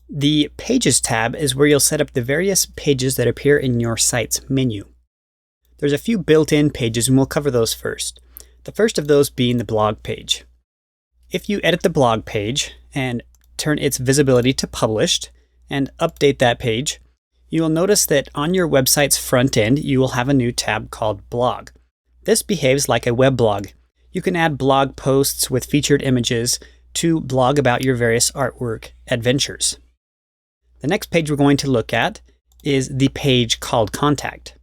The Pages tab is where you'll set up the various pages that appear in your site's menu. There's a few built-in pages and we'll cover those first. The first of those being the blog page. If you edit the blog page and turn its visibility to published and update that page, you will notice that on your website's front end, you will have a new tab called Blog. This behaves like a web blog. You can add blog posts with featured images to blog about your various artwork adventures. The next page we're going to look at is the page called Contact.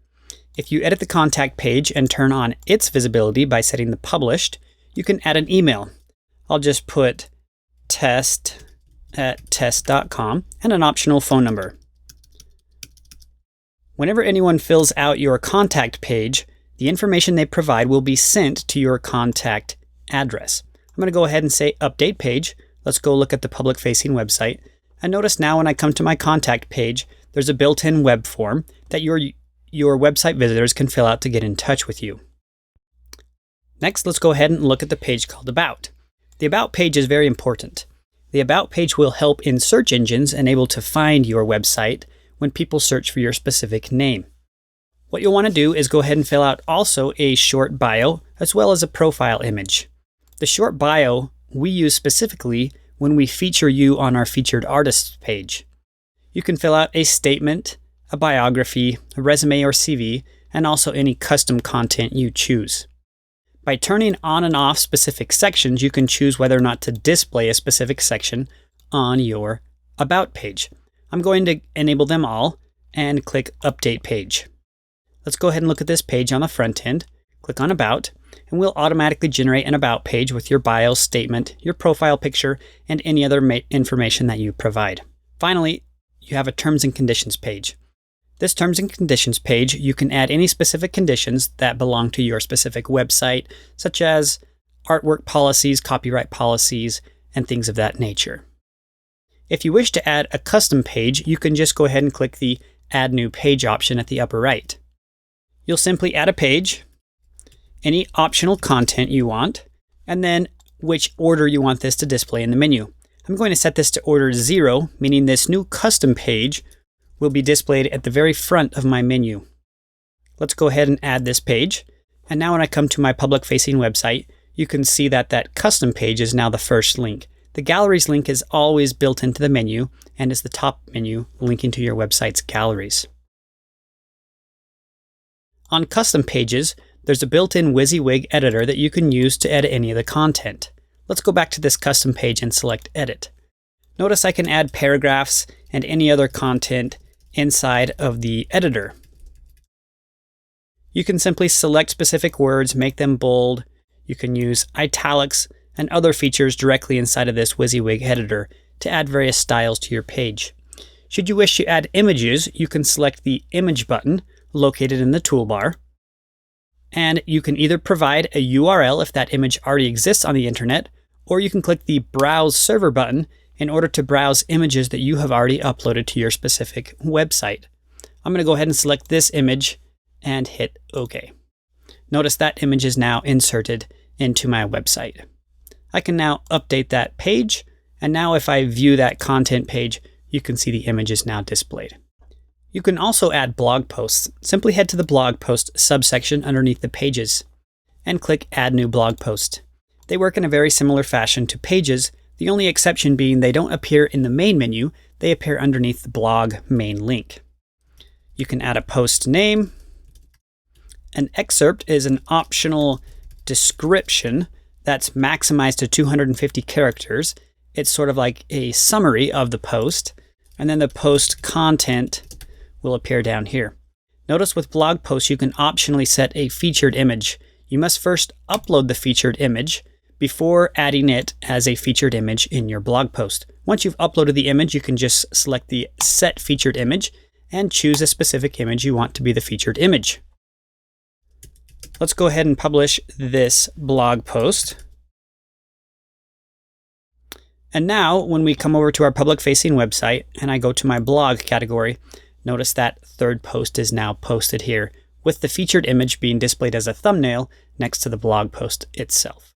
If you edit the Contact page and turn on its visibility by setting the published, you can add an email. I'll just put test@test.com and an optional phone number. Whenever anyone fills out your contact page, the information they provide will be sent to your contact address. I'm going to go ahead and say Update Page. Let's go look at the public-facing website. And notice now when I come to my contact page, there's a built-in web form that your website visitors can fill out to get in touch with you. Next, let's go ahead and look at the page called About. The About page is very important. The About page will help in search engines and able to find your website when people search for your specific name. What you'll want to do is go ahead and fill out also a short bio as well as a profile image. The short bio we use specifically when we feature you on our featured artists page. You can fill out a statement, a biography, a resume or CV, and also any custom content you choose. By turning on and off specific sections, you can choose whether or not to display a specific section on your About page. I'm going to enable them all and click Update Page. Let's go ahead and look at this page on the front end. Click on About, and we'll automatically generate an About page with your bio statement, your profile picture, and any other information that you provide. Finally, you have a Terms and Conditions page. This Terms and Conditions page, you can add any specific conditions that belong to your specific website, such as artwork policies, copyright policies, and things of that nature. If you wish to add a custom page, you can just go ahead and click the Add New Page option at the upper right. You'll simply add a page, any optional content you want, and then which order you want this to display in the menu. I'm going to set this to order 0, meaning this new custom page will be displayed at the very front of my menu. Let's go ahead and add this page. And now when I come to my public-facing website, you can see that that custom page is now the first link. The galleries link is always built into the menu and is the top menu linking to your website's galleries. On custom pages, there's a built-in WYSIWYG editor that you can use to edit any of the content. Let's go back to this custom page and select Edit. Notice I can add paragraphs and any other content inside of the editor. You can simply select specific words, make them bold. You can use italics and other features directly inside of this WYSIWYG editor to add various styles to your page. Should you wish to add images, you can select the Image button located in the toolbar. And you can either provide a URL if that image already exists on the internet, or you can click the Browse Server button in order to browse images that you have already uploaded to your specific website. I'm going to go ahead and select this image and hit OK. Notice that image is now inserted into my website. I can now update that page, and now if I view that content page, you can see the image is now displayed. You can also add blog posts. Simply head to the blog post subsection underneath the pages and click Add New Blog Post. They work in a very similar fashion to pages, the only exception being they don't appear in the main menu, they appear underneath the blog main link. You can add a post name. An excerpt is an optional description that's maximized to 250 characters. It's sort of like a summary of the post, and then the post content will appear down here. Notice with blog posts, you can optionally set a featured image. You must first upload the featured image before adding it as a featured image in your blog post. Once you've uploaded the image, you can just select the Set Featured Image and choose a specific image you want to be the featured image. Let's go ahead and publish this blog post. And now, when we come over to our public-facing website and I go to my blog category, notice that third post is now posted here, with the featured image being displayed as a thumbnail next to the blog post itself.